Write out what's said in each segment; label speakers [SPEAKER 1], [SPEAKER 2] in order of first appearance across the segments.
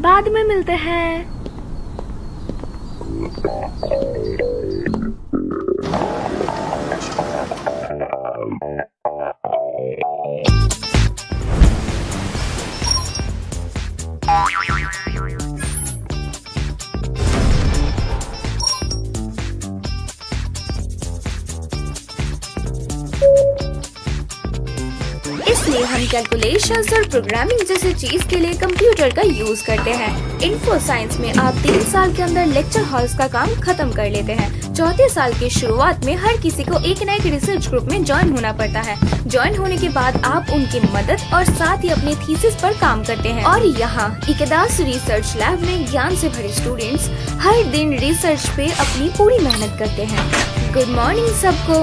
[SPEAKER 1] बाद में मिलते हैं। इसलिए हम कैलकुलेशंस और प्रोग्रामिंग जैसे चीज के लिए कंप्यूटर का यूज करते हैं। इन्फो साइंस में आप 3 साल के अंदर लेक्चर हॉल्स का काम खत्म कर लेते हैं। चौथे साल की शुरुआत में हर किसी को एक न एक रिसर्च ग्रुप में ज्वाइन होना पड़ता है। ज्वाइन होने के बाद आप उनकी मदद और साथ ही अपने थीसिस पर काम करते हैं। और यहाँ इकेदास रिसर्च लैब में ज्ञान से भरे स्टूडेंट्स हर दिन रिसर्च पे अपनी पूरी मेहनत करते हैं। गुड मॉर्निंग सबको।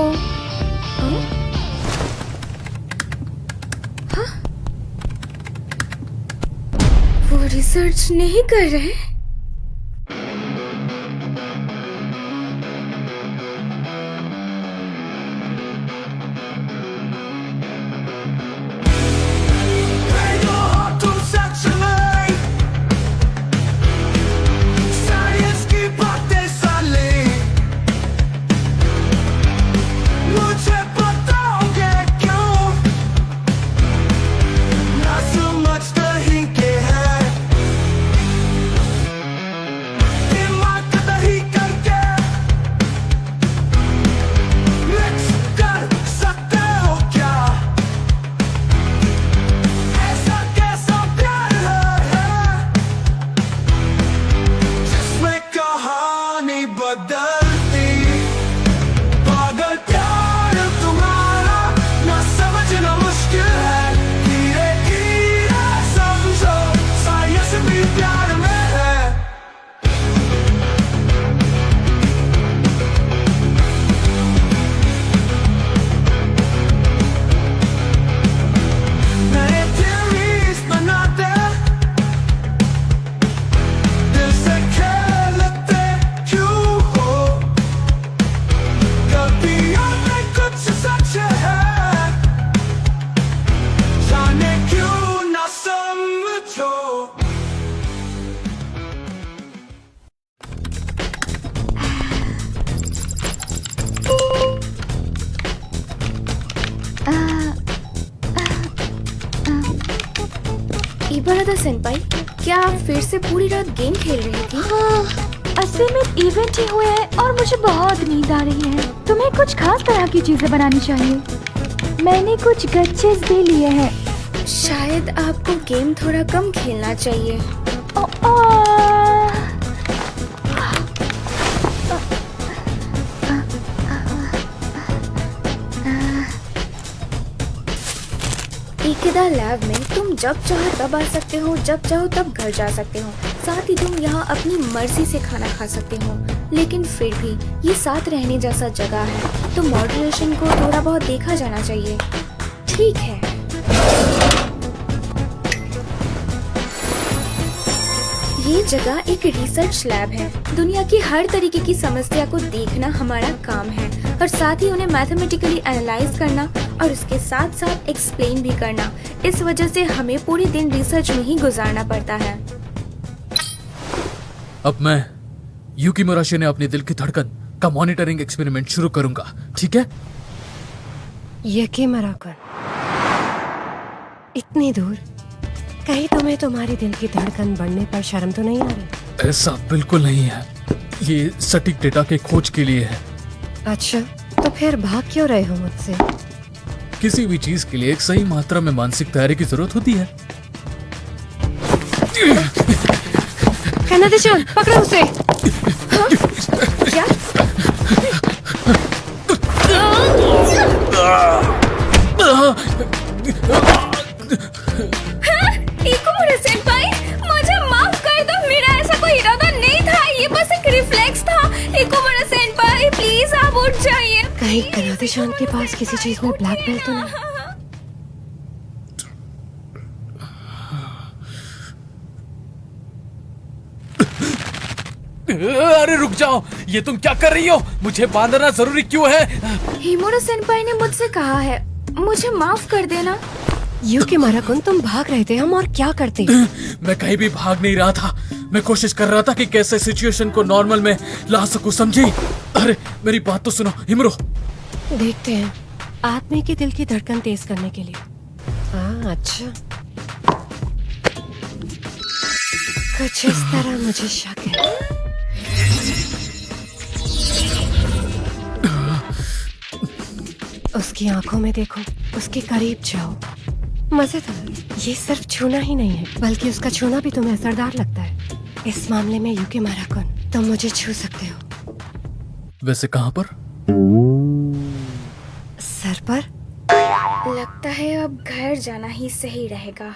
[SPEAKER 1] वो रिसर्च नहीं कर रहे? इबारादा सेंपाई, क्या आप फिर से पूरी रात गेम खेल रही थी?
[SPEAKER 2] हाँ, असल में इवेंट ही हुए हैं और मुझे बहुत नींद आ रही है। तुम्हें कुछ खास तरह की चीजें बनानी चाहिए। मैंने कुछ गच्चेस भी लिए हैं।
[SPEAKER 1] शायद आपको गेम थोड़ा कम खेलना चाहिए। इकेदा लैब में तुम जब चाहो तब आ सकते हो, जब चाहो तब घर जा सकते हो। साथ ही तुम यहाँ अपनी मर्जी से खाना खा सकते हो। लेकिन फिर भी ये साथ रहने जैसा जगह है, तो मॉडरेशन को थोड़ा बहुत देखा जाना चाहिए। ठीक है। ये जगह एक रिसर्च लैब है। दुनिया की हर तरीके की समस्या को देखना हमारा काम है और साथ ही उन्हें मैथमेटिकली एनालाइज करना और उसके साथ साथ एक्सप्लेन भी करना। इस वजह से हमें पूरे दिन रिसर्च में ही गुजारना पड़ता है।
[SPEAKER 3] अब मैं यूकी मुराशी ने अपने दिल की धड़कन का मॉनिटरिंग एक्सपेरिमेंट शुरू करूंगा, ठीक है?
[SPEAKER 4] यूकी मुराशी, इतनी दूर, कहीं तुम्हें तुम्हारी दिल की धड़कन बढ़ने पर शर्म तो नहीं आ रही?
[SPEAKER 3] ऐसा बिल्कुल नहीं है। ये सटीक डेटा के खोज के लिए है।
[SPEAKER 4] अच्छा, तो फिर भाग क्यों रहे हो मुझसे?
[SPEAKER 3] किसी भी चीज के लिए एक सही मात्रा में मानसिक तैयारी की जरूरत होती है।
[SPEAKER 4] कनादे-chan, पकड़ो उसे।
[SPEAKER 1] हाँ? क्या? इकुमुरा सेंपाई, मुझे माफ कर दो। मेरा ऐसा कोई इरादा नहीं था। ये बस एक रिफ्लेक्स था। इकुमुरा सेंपाई, प्लीज आप उठ जाइए।
[SPEAKER 4] कहीं कनादे-chan के पास किसी चीज में ब्लैक बेल्ट तो नहीं?
[SPEAKER 3] अरे रुक जाओ, ये तुम क्या कर रही हो? मुझे बांधना जरूरी क्यों है?
[SPEAKER 1] हिमुरा सेंपाई ने मुझसे कहा है, मुझे माफ कर देना।
[SPEAKER 4] यूकी माराकुन, तुम भाग रहे थे, हम और क्या करते?
[SPEAKER 3] मैं कहीं भी भाग नहीं रहा था। मैं कोशिश कर रहा था कि कैसे सिचुएशन को नॉर्मल में ला सकूं, समझी? अरे मेरी बात तो सुनो हिमरो।
[SPEAKER 4] देखते हैं आदमी के दिल की धड़कन तेज करने के लिए। हाँ अच्छा, कुछ इस तरह मुझे शक है। उसकी आंखों में देखो, उसके करीब जाओ। मजेदार, ये सिर्फ छूना ही नहीं है बल्कि उसका छूना भी तुम्हें असरदार लगता है। इस मामले में यूकी माराकुन, तुम मुझे छू सकते हो।
[SPEAKER 3] वैसे कहाँ पर?
[SPEAKER 4] सर पर?
[SPEAKER 1] लगता है अब घर जाना ही सही रहेगा।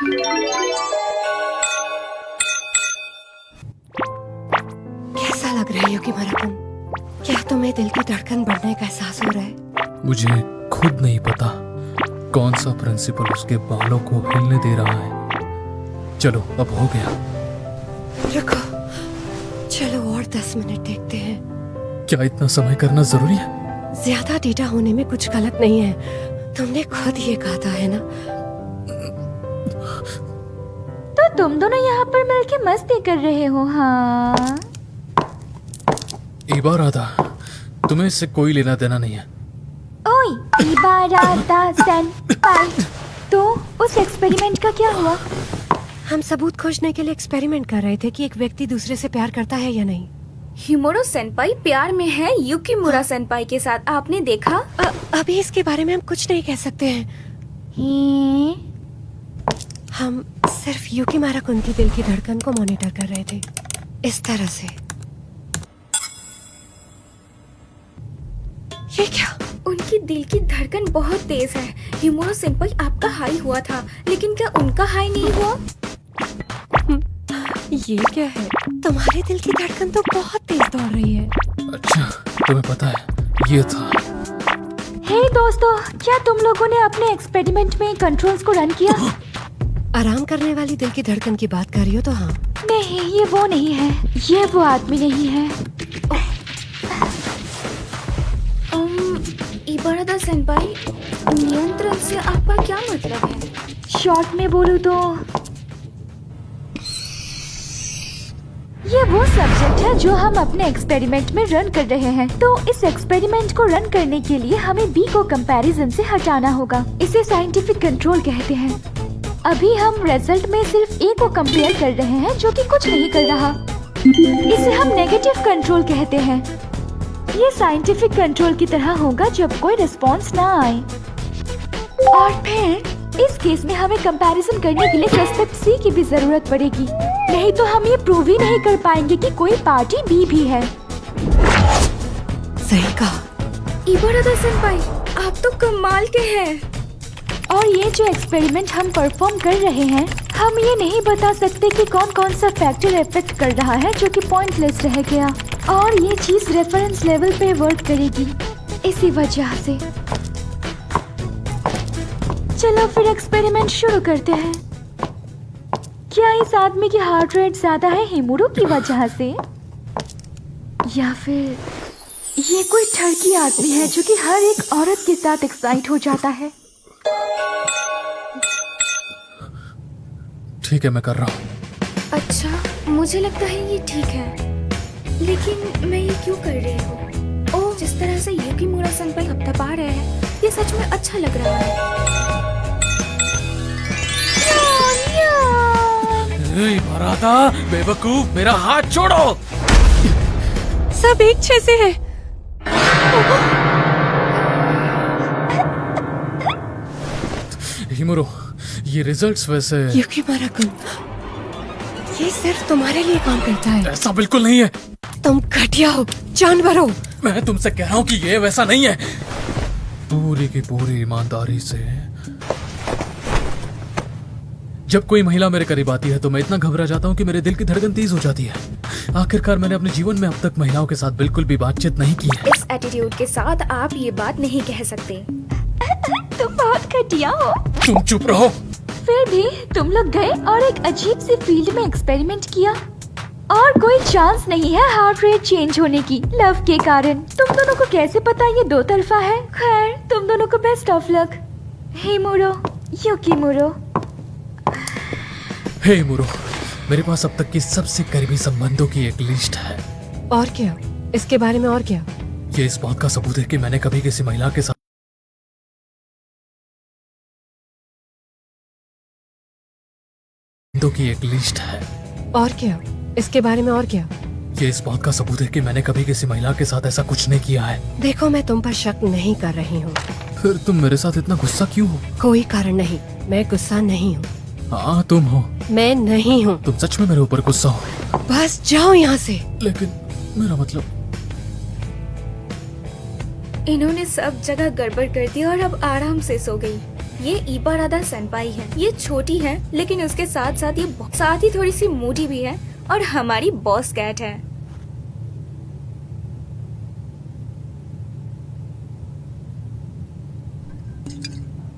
[SPEAKER 4] कैसा लग रहा है यूकी माराकुन? क्या तुम्हें दिल की धड़कन बढ़ने का एहसास हो रहा है?
[SPEAKER 3] मुझे खुद नहीं पता कौन सा प्रिंसिपल उसके बालों को हिलने दे रहा है। चलो अब हो गया।
[SPEAKER 4] रुको, चलो और 10 मिनट देखते हैं।
[SPEAKER 3] क्या इतना समय करना जरूरी है?
[SPEAKER 4] ज्यादा डेटा होने में कुछ गलत नहीं है, तुमने खुद ये कहा था, है ना?
[SPEAKER 2] तो तुम दोनों यहाँ पर मिलके मस्ती कर रहे हो? हाँ,
[SPEAKER 3] इबारादा, तुम्हें इससे कोई लेना देना नहीं है।
[SPEAKER 2] ओए इबारादा सेंपाई, तो उस एक्सपेरिमेंट का क्या हुआ?
[SPEAKER 4] हम सबूत खोजने के लिए एक्सपेरिमेंट कर रहे थे कि एक व्यक्ति दूसरे से प्यार करता है या नहीं।
[SPEAKER 1] हिमोरो सेनपाई प्यार में है युकीमुरा सेनपाई के साथ, आपने देखा?
[SPEAKER 4] अभी इसके बारे में हम कुछ नहीं कह सकते हैं। हम सिर्फ यूकी माराकुन की दिल की धड़कन को मॉनिटर कर रहे थे, इस तरह से। ये क्या?
[SPEAKER 1] उनकी दिल की धड़कन बहुत तेज है। हिमोरो सेनपाई, आपका हाई हुआ था, लेकिन क्या उनका हाई नहीं हुआ?
[SPEAKER 4] ये क्या है? तुम्हारे दिल की धड़कन तो बहुत तेज दौड़ रही है।
[SPEAKER 3] अच्छा, तुम्हें पता है ये था।
[SPEAKER 2] हे दोस्तों, क्या तुम लोगों ने अपने एक्सपेरिमेंट में कंट्रोल्स को रन किया?
[SPEAKER 4] आराम करने वाली दिल की धड़कन की बात कर रही हो तो हाँ।
[SPEAKER 2] नहीं, ये वो नहीं है, ये वो आदमी नहीं है।
[SPEAKER 1] इबारादा सेनपाई, नियंत्रण से आपका क्या मतलब है?
[SPEAKER 2] शॉर्ट में बोलूं तो ये वो सब्जेक्ट है जो हम अपने एक्सपेरिमेंट में रन कर रहे हैं। तो इस एक्सपेरिमेंट को रन करने के लिए हमें बी को कंपैरिजन से हटाना होगा। इसे साइंटिफिक कंट्रोल कहते हैं। अभी हम रिजल्ट में सिर्फ ए को कंपेयर कर रहे हैं जो कि कुछ नहीं कर रहा। इसे हम नेगेटिव कंट्रोल कहते हैं। ये साइंटिफिक कंट्रोल की तरह होगा जब कोई रिस्पॉन्स ना आए। और फिर इस केस में हमें कंपैरिजन करने के लिए सस्पेक्ट सी की भी जरूरत पड़ेगी, नहीं तो हम ये प्रूव ही नहीं कर पाएंगे कि कोई पार्टी बी भी है।
[SPEAKER 4] सही कहा।
[SPEAKER 1] इबारादा सेनपाई, आप तो कमाल के हैं।
[SPEAKER 2] और ये जो एक्सपेरिमेंट हम परफॉर्म कर रहे हैं, हम ये नहीं बता सकते कि कौन कौन सा फैक्टर इफेक्ट कर रहा है जो कि पॉइंटलेस रह गया। और ये चीज रेफरेंस लेवल पे वर्क करेगी, इसी वजह से। चलो फिर एक्सपेरिमेंट शुरू करते हैं। क्या इस आदमी की हार्ट रेट ज्यादा है हिमुरो की वजह से, या फिर ये कोई ठरकी आदमी है जो कि हर एक औरत के साथ एक्साइट हो जाता है?
[SPEAKER 3] ठीक है, मैं कर रहा हूँ।
[SPEAKER 1] अच्छा, मुझे लगता है ये ठीक है, लेकिन मैं ये क्यों कर रही हूँ? ओह, जिस तरह से युकीमुरा सेनपाई हप्ता रहे हैं, ये सच में अच्छा लग रहा है।
[SPEAKER 3] इबारादा, बेवकूफ, मेरा हाथ छोड़ो।
[SPEAKER 4] सब एक जैसे हैं।
[SPEAKER 3] हिमुरो, ये रिजल्ट्स वैसे।
[SPEAKER 4] यूकी माराकुन, ये सिर्फ तुम्हारे लिए काम करता है।
[SPEAKER 3] ऐसा बिल्कुल नहीं है।
[SPEAKER 4] तुम घटिया हो, जानवर हो।
[SPEAKER 3] मैं तुमसे कह रहा हूँ कि ये वैसा नहीं है। पूरी की पूरी ईमानदारी से जब कोई महिला मेरे करीब आती है तो मैं इतना घबरा जाता हूँ कि मेरे दिल की धड़कन तेज हो जाती है। आखिरकार मैंने अपने जीवन में अब तक महिलाओं के साथ बिल्कुल भी बातचीत नहीं की है।
[SPEAKER 1] इस एटीट्यूड के साथ आप ये बात नहीं कह सकते।
[SPEAKER 2] तुम बहुत घटिया हो।
[SPEAKER 3] तुम चुप रहो।
[SPEAKER 2] फिर भी तुम लोग गए और एक अजीब सी फील्ड में एक्सपेरिमेंट किया, और कोई चांस नहीं है हार्ट रेट चेंज होने की लव के कारण। तुम दोनों को कैसे पता ये दो तरफा है? खैर, तुम दोनों को बेस्ट ऑफ लक। हिमुरो, युकीमुरो।
[SPEAKER 3] हे मुरो, मेरे पास अब तक की सबसे करीबी संबंधों की एक लिस्ट है।
[SPEAKER 4] और क्या? इसके बारे में और क्या?
[SPEAKER 3] ये इस बात का सबूत है कि मैंने कभी किसी महिला के साथ की एक लिस्ट है।
[SPEAKER 4] और क्या? इसके बारे में और क्या?
[SPEAKER 3] ये इस बात का सबूत है कि मैंने कभी किसी महिला के साथ ऐसा कुछ नहीं किया है।
[SPEAKER 4] देखो, मैं तुम पर शक नहीं कर रही हूँ।
[SPEAKER 3] फिर तुम मेरे साथ इतना गुस्सा क्यों हो?
[SPEAKER 4] कोई कारण नहीं, मैं गुस्सा नहीं हूँ।
[SPEAKER 3] हाँ तुम हो।
[SPEAKER 4] मैं नहीं हूँ।
[SPEAKER 3] तुम सच में मेरे ऊपर गुस्सा हो।
[SPEAKER 4] बस जाओ यहाँ से।
[SPEAKER 3] लेकिन मेरा मतलब,
[SPEAKER 1] इन्होंने सब जगह गड़बड़ कर दी और अब आराम से सो गई। ये इबारादा सेनपाई है। ये छोटी है लेकिन उसके साथ साथ ही थोड़ी सी मूडी भी है और हमारी बॉस कैट है।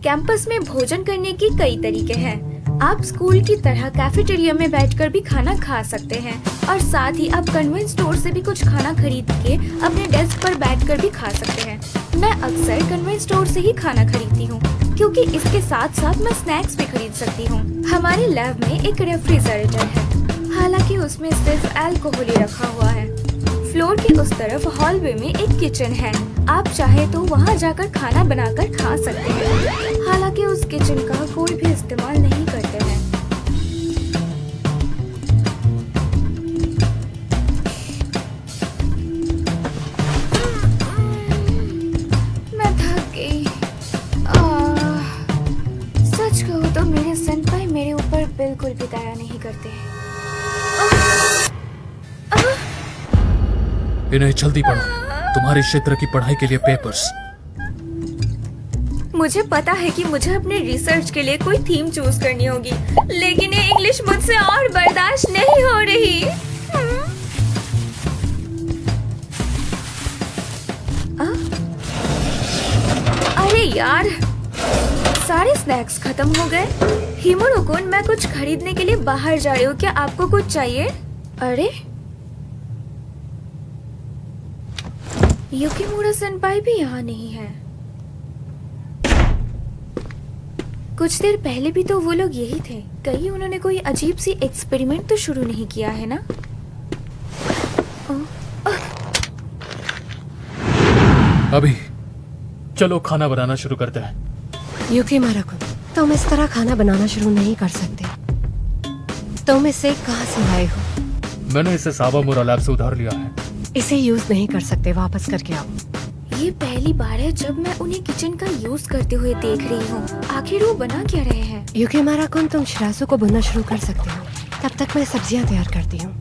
[SPEAKER 1] कैंपस में भोजन करने के कई तरीके हैं। आप स्कूल की तरह कैफेटेरिया में बैठकर भी खाना खा सकते हैं और साथ ही आप कन्वेंस स्टोर से भी कुछ खाना खरीद के अपने डेस्क पर बैठकर भी खा सकते हैं। मैं अक्सर कन्वेंस स्टोर से ही खाना खरीदती हूँ क्योंकि इसके साथ साथ मैं स्नैक्स भी खरीद सकती हूँ। हमारे लैब में एक रेफ्रिजरेटर है, हालांकि उसमें सिर्फ अल्कोहल ही रखा हुआ है। फ्लोर के उस तरफ हॉलवे में एक किचन है। आप चाहे तो वहाँ जाकर खाना बनाकर खा सकते हैं, हालांकि उस किचन का कोई भी इस्तेमाल नहीं करते हैं। मैं थक गई। सच कहूँ तो मेरे सेनपाई मेरे ऊपर बिल्कुल भी दया नहीं करते।
[SPEAKER 3] इन्हें जल्दी पढ़ो, तुम्हारे क्षेत्र की पढ़ाई के लिए पेपर्स।
[SPEAKER 1] मुझे पता है कि मुझे अपने रिसर्च के लिए कोई थीम चूज करनी होगी, लेकिन ये इंग्लिश मुझसे और बर्दाश्त नहीं हो रही। अरे यार, सारे स्नैक्स खत्म हो गए। हिमुरो-कुन, मैं कुछ खरीदने के लिए बाहर जा रही हूँ, क्या आपको कुछ चाहिए? अरे युकीमुरो सेनपाई भी यहाँ नहीं है। कुछ देर पहले भी तो वो लोग यही थे। कहीं उन्होंने कोई अजीब सी एक्सपेरिमेंट तो शुरू नहीं किया है ना?
[SPEAKER 3] अभी चलो खाना बनाना शुरू करते हैं।
[SPEAKER 4] युकीमुरो-कुन, तुम इस तरह खाना बनाना शुरू नहीं कर सकते। तुम इसे कहाँ से लाए हो?
[SPEAKER 3] मैंने इसे सावामुरा लैब से उधार लिया है।
[SPEAKER 4] इसे यूज नहीं कर सकते, वापस करके आओ।
[SPEAKER 1] ये पहली बार है जब मैं उन्हें किचन का यूज करते हुए देख रही हूँ। आखिर वो बना क्या रहे हैं?
[SPEAKER 4] युकीमुरो-कुन, तुम शिरासु को भुनना शुरू कर सकते हो। तब तक मैं सब्जियां तैयार करती हूँ।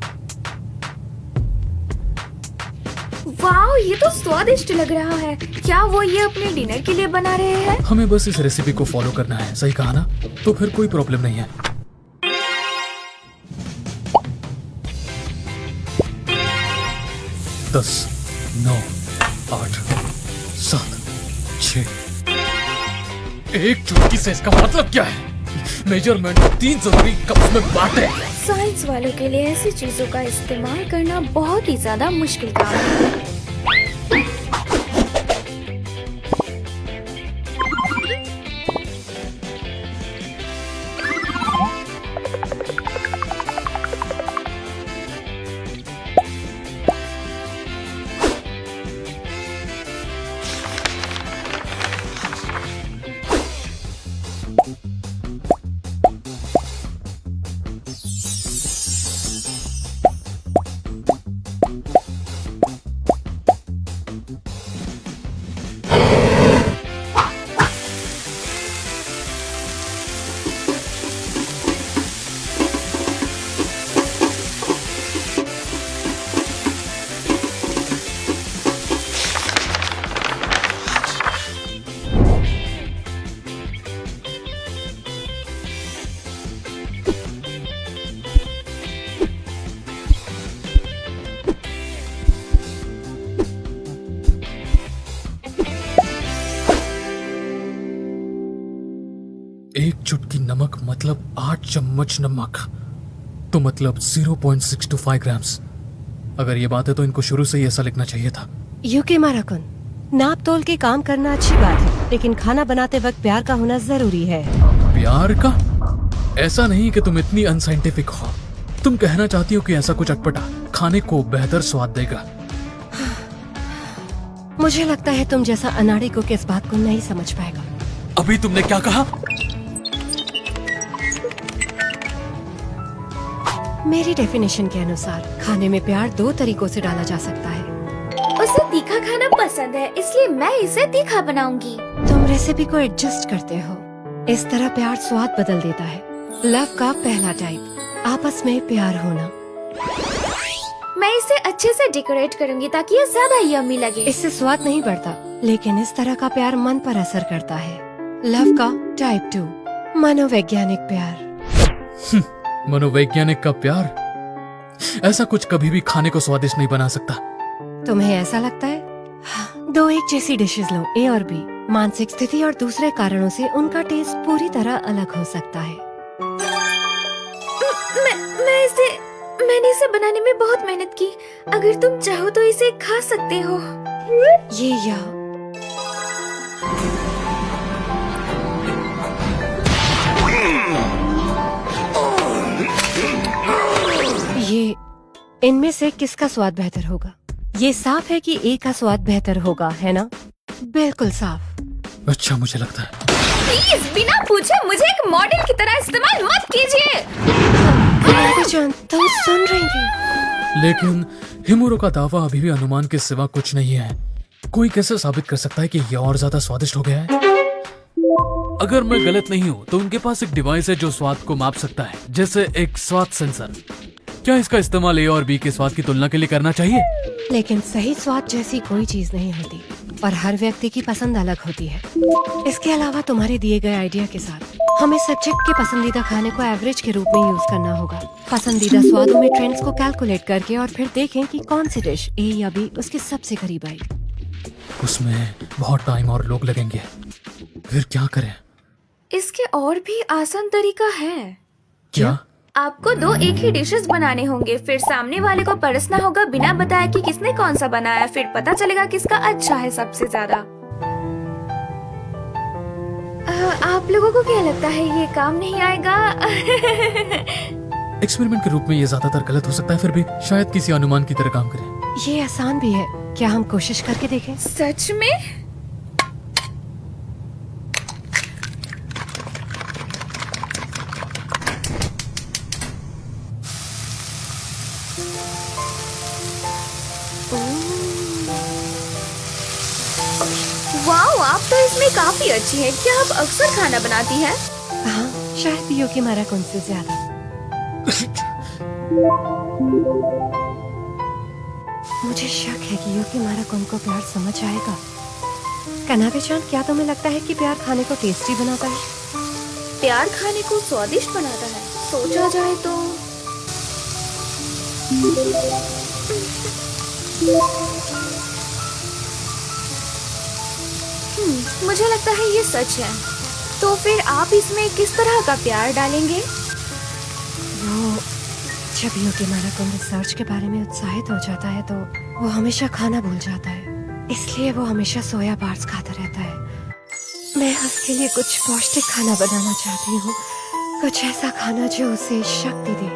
[SPEAKER 1] वाह, ये तो स्वादिष्ट लग रहा है। क्या वो ये अपने डिनर के लिए बना रहे हैं?
[SPEAKER 3] हमें बस इस रेसिपी को फॉलो करना है, सही कहा ना? तो फिर कोई प्रॉब्लम नहीं है। दस, 9, 8, 7, 6। एक चुटकी से इसका मतलब क्या है? मेजरमेंट 3 जरूरी कप्स में बांटे।
[SPEAKER 1] साइंस वालों के लिए ऐसी चीजों का इस्तेमाल करना बहुत ही ज्यादा मुश्किल काम है।
[SPEAKER 3] एक चुटकी नमक मतलब 8 चम्मच नमक, तो मतलब 0.625 ग्राम्स। अगर ये बात है तो इनको शुरू से ही ऐसा लिखना चाहिए था।
[SPEAKER 4] युकीमुरो-कुन, नाप तोल के काम करना अच्छी बात है, लेकिन खाना बनाते वक्त प्यार का होना जरूरी है।
[SPEAKER 3] प्यार का? ऐसा नहीं कि तुम इतनी अनसाइंटिफिक हो। तुम कहना चाहती हो कि ऐसा कुछ अटपटा खाने को बेहतर स्वाद देगा।
[SPEAKER 4] मुझे लगता है तुम जैसा अनाड़ी को इस बात को नहीं समझ पाएगा।
[SPEAKER 3] अभी तुमने क्या कहा?
[SPEAKER 4] मेरी डेफिनेशन के अनुसार खाने में प्यार 2 तरीकों से डाला जा सकता है।
[SPEAKER 1] उसे तीखा खाना पसंद है, इसलिए मैं इसे तीखा बनाऊंगी।
[SPEAKER 4] तुम रेसिपी को एडजस्ट करते हो। इस तरह प्यार स्वाद बदल देता है। लव का पहला टाइप, आपस में प्यार होना।
[SPEAKER 1] मैं इसे अच्छे से डेकोरेट करूंगी ताकि ये ज्यादा यम्मी लगे।
[SPEAKER 4] इससे स्वाद नहीं बढ़ता, लेकिन इस तरह का प्यार मन पर असर करता है। लव का टाइप 2, मनोवैज्ञानिक प्यार।
[SPEAKER 3] मनोवैज्ञानिक का प्यार? ऐसा कुछ कभी भी खाने को स्वादिष्ट नहीं बना सकता।
[SPEAKER 4] तुम्हें ऐसा लगता है? 2 एक जैसी डिशेस लो, ए और बी। मानसिक स्थिति और दूसरे कारणों से उनका टेस्ट पूरी तरह अलग हो सकता है।
[SPEAKER 1] मैंने इसे बनाने में बहुत मेहनत की। अगर तुम चाहो तो इसे खा सकते हो।
[SPEAKER 4] ये या ये इनमें से किसका स्वाद बेहतर होगा? ये साफ है कि ए का स्वाद बेहतर होगा, है ना? बिल्कुल साफ।
[SPEAKER 3] अच्छा, मुझे लगता है।
[SPEAKER 1] प्लीज बिना पूछे मुझे एक मॉडल की तरह इस्तेमाल मत कीजिए।
[SPEAKER 4] तुम सुन रही थी?
[SPEAKER 3] लेकिन हिमुरो का दावा अभी भी अनुमान के सिवा कुछ नहीं है। कोई कैसे साबित कर सकता है कि यह और ज्यादा स्वादिष्ट हो गया है? अगर मैं गलत नहीं हूँ तो उनके पास एक डिवाइस है जो स्वाद को माप सकता है, जैसे एक स्वाद सेंसर। क्या इसका इस्तेमाल ए और बी के स्वाद की तुलना के लिए करना चाहिए?
[SPEAKER 4] लेकिन सही स्वाद जैसी कोई चीज नहीं होती और हर व्यक्ति की पसंद अलग होती है। इसके अलावा तुम्हारे दिए गए आइडिया के साथ हमें सब्जेक्ट के पसंदीदा खाने को एवरेज के रूप में यूज करना होगा। पसंदीदा स्वादों में ट्रेंड्स को कैलकुलेट करके और फिर देखें कि कौन सी डिश ए या बी उसके सबसे करीब आई।
[SPEAKER 3] उसमें बहुत टाइम और लोग लगेंगे। फिर क्या करें?
[SPEAKER 1] इसके और भी आसान तरीका है।
[SPEAKER 3] क्या?
[SPEAKER 1] आपको 2 एक ही डिशेस बनाने होंगे, फिर सामने वाले को परसना होगा बिना बताए कि किसने कौन सा बनाया। फिर पता चलेगा किसका अच्छा है सबसे ज्यादा। आप लोगों को क्या लगता है ये काम नहीं आएगा?
[SPEAKER 3] एक्सपेरिमेंट के रूप में ये ज्यादातर गलत हो सकता है, फिर भी शायद किसी अनुमान की तरह काम करे।
[SPEAKER 4] ये आसान भी है। क्या हम कोशिश करके देखें?
[SPEAKER 1] सच में? वाओ, आप तो इसमें काफी अच्छी है। क्या आप अक्सर खाना बनाती हैं?
[SPEAKER 4] हाँ, शायद युकी माराकुन से ज्यादा। मुझे शक है कि युकी माराकुन को प्यार समझ आएगा। कनाबे-चान, क्या तुम्हें लगता है कि प्यार खाने को टेस्टी बनाता है?
[SPEAKER 1] प्यार खाने को स्वादिष्ट बनाता है? सोचा जाए तो मुझे लगता है ये सच है। तो फिर आप इसमें किस तरह का प्यार डालेंगे?
[SPEAKER 4] वो जब युकी माराकुन रिसर्च के बारे में उत्साहित हो जाता है तो वो हमेशा खाना भूल जाता है, इसलिए वो हमेशा सोया बार्स खाता रहता है। मैं उसके लिए कुछ पौष्टिक खाना बनाना चाहती हूँ, कुछ ऐसा खाना जो उसे शक्ति दे।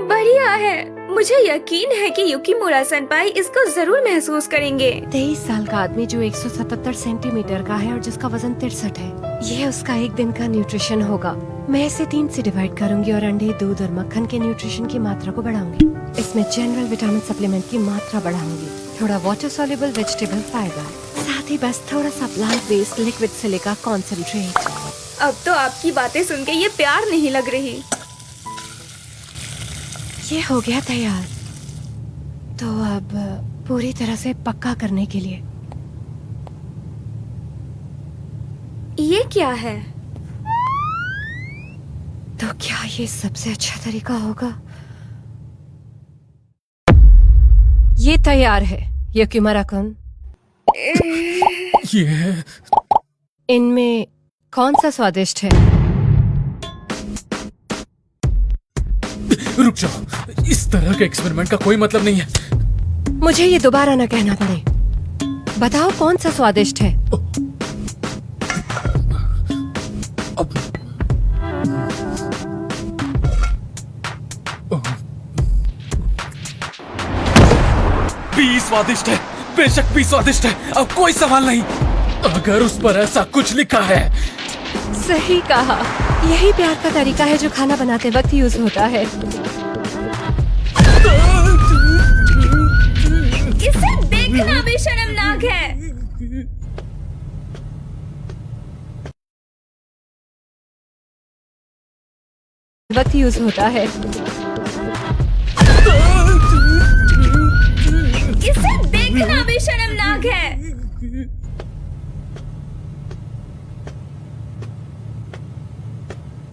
[SPEAKER 1] बढ़िया है। मुझे यकीन है कि युकीमुरा सेनपाई इसको जरूर महसूस करेंगे।
[SPEAKER 4] 23 साल का आदमी जो 177 सेंटीमीटर का है और जिसका वजन 63 है, ये उसका एक दिन का न्यूट्रिशन होगा। मैं इसे 3 से डिवाइड करूंगी और अंडे, दूध और मक्खन के न्यूट्रिशन की मात्रा को बढ़ाऊंगी। इसमें जनरल विटामिन सप्लीमेंट की मात्रा बढ़ाऊंगी, थोड़ा वाटर सॉल्युबल वेजिटेबल फाइबर, साथ ही बस थोड़ा सा plant based liquid silica concentrate.
[SPEAKER 1] अब तो आपकी बातें सुन के ये प्यार नहीं लग रही।
[SPEAKER 4] ये हो गया तैयार। तो अब पूरी तरह से पक्का करने के लिए
[SPEAKER 1] ये क्या है?
[SPEAKER 4] तो क्या ये सबसे अच्छा तरीका होगा? ये तैयार है युकी माराकुन।
[SPEAKER 3] ये
[SPEAKER 4] इनमें कौन सा स्वादिष्ट है?
[SPEAKER 3] रुक जाओ, इस तरह के एक्सपेरिमेंट का कोई मतलब नहीं है।
[SPEAKER 4] मुझे ये दोबारा न कहना पड़े। बताओ कौन सा स्वादिष्ट है?
[SPEAKER 3] बी स्वादिष्ट है, बेशक बी स्वादिष्ट है, अब कोई सवाल नहीं। अगर उस पर ऐसा कुछ लिखा है।
[SPEAKER 4] सही कहा, यही प्यार का तरीका है जो खाना बनाते वक्त यूज होता है।
[SPEAKER 1] इसे देखना भी शर्मनाक है।
[SPEAKER 4] वक्त यूज होता है।
[SPEAKER 1] इसे देखना भी शर्मनाक है।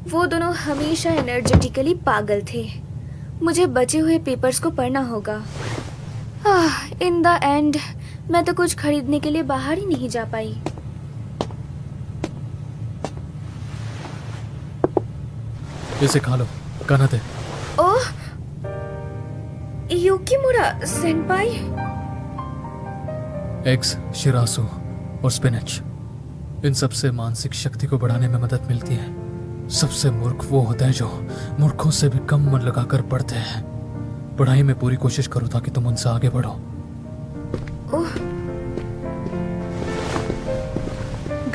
[SPEAKER 1] वो दोनों हमेशा एनर्जेटिकली पागल थे। मुझे बचे हुए पेपर्स को पढ़ना होगा। इन द एंड मैं तो कुछ खरीदने के लिए बाहर ही नहीं जा पाई।
[SPEAKER 3] इसे खा लो, कानाते।
[SPEAKER 1] ओह, युकिमुरा सेनपाई।
[SPEAKER 3] एग्स, शिरासु और स्पिनच, इन सब से मानसिक शक्ति को बढ़ाने में मदद मिलती है। सबसे मूर्ख वो होता है जो मूर्खों से भी कम मन लगाकर पढ़ते हैं। पढ़ाई में पूरी कोशिश करो ताकि तुम उनसे आगे बढ़ो।
[SPEAKER 1] ओह,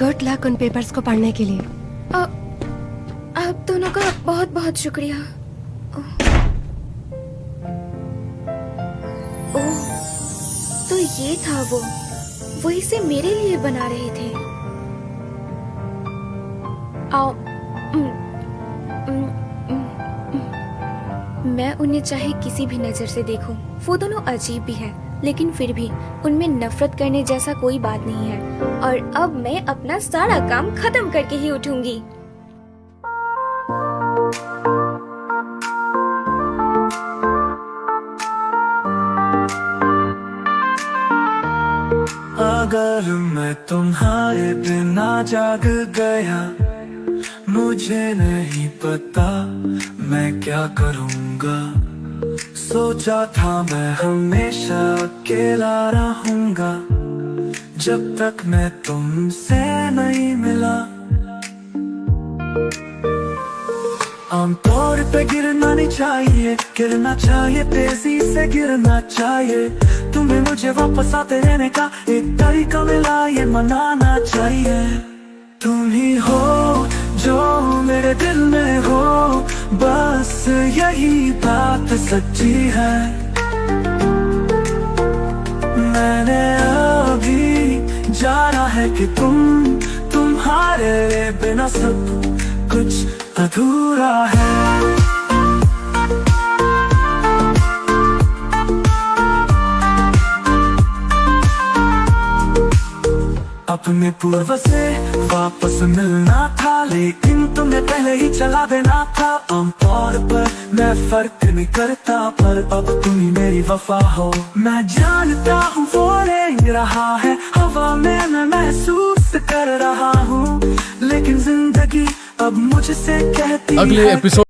[SPEAKER 4] गुड लक उन पेपर्स को पढ़ने के लिए।
[SPEAKER 1] आप दोनों का बहुत बहुत शुक्रिया। ओह, तो ये था वो इसे मेरे लिए बना रहे थे। आओ, मैं उन्हें चाहे किसी भी नजर से देखूं, वो दोनों अजीब भी हैं, लेकिन फिर भी उनमें नफरत करने जैसा कोई बात नहीं है। और अब मैं अपना सारा काम खत्म करके ही उठूंगी।
[SPEAKER 5] अगर मैं तुम्हारे बिना जाग गया, मुझे नहीं पता मैं क्या करूँगा। सोचा था मैं हमेशा अकेला रहूँगा, जब तक मैं तुमसे नहीं मिला। आमतौर पे गिरना नहीं चाहिए, गिरना चाहिए, तेजी से गिरना चाहिए। तुम्हें मुझे वापस आते रहने का एक तरीका मिला, ये मनाना चाहिए। तुम ही हो जो मेरे दिल में हो, बस यही बात सच्ची है। मैंने अभी जाना है कि तुम्हारे बिना सब कुछ अधूरा है। अपने पूर्व से वापस मिलना था, लेकिन तुम्हें पहले ही चला देना था। आमतौर पर मैं फर्क नहीं करता, पर अब तुम ही मेरी वफा हो। मैं जानता हूँ वो रेंग रहा है हवा में, मैं महसूस कर रहा हूँ, लेकिन जिंदगी अब मुझसे कहती है।
[SPEAKER 3] अगले एपिसोड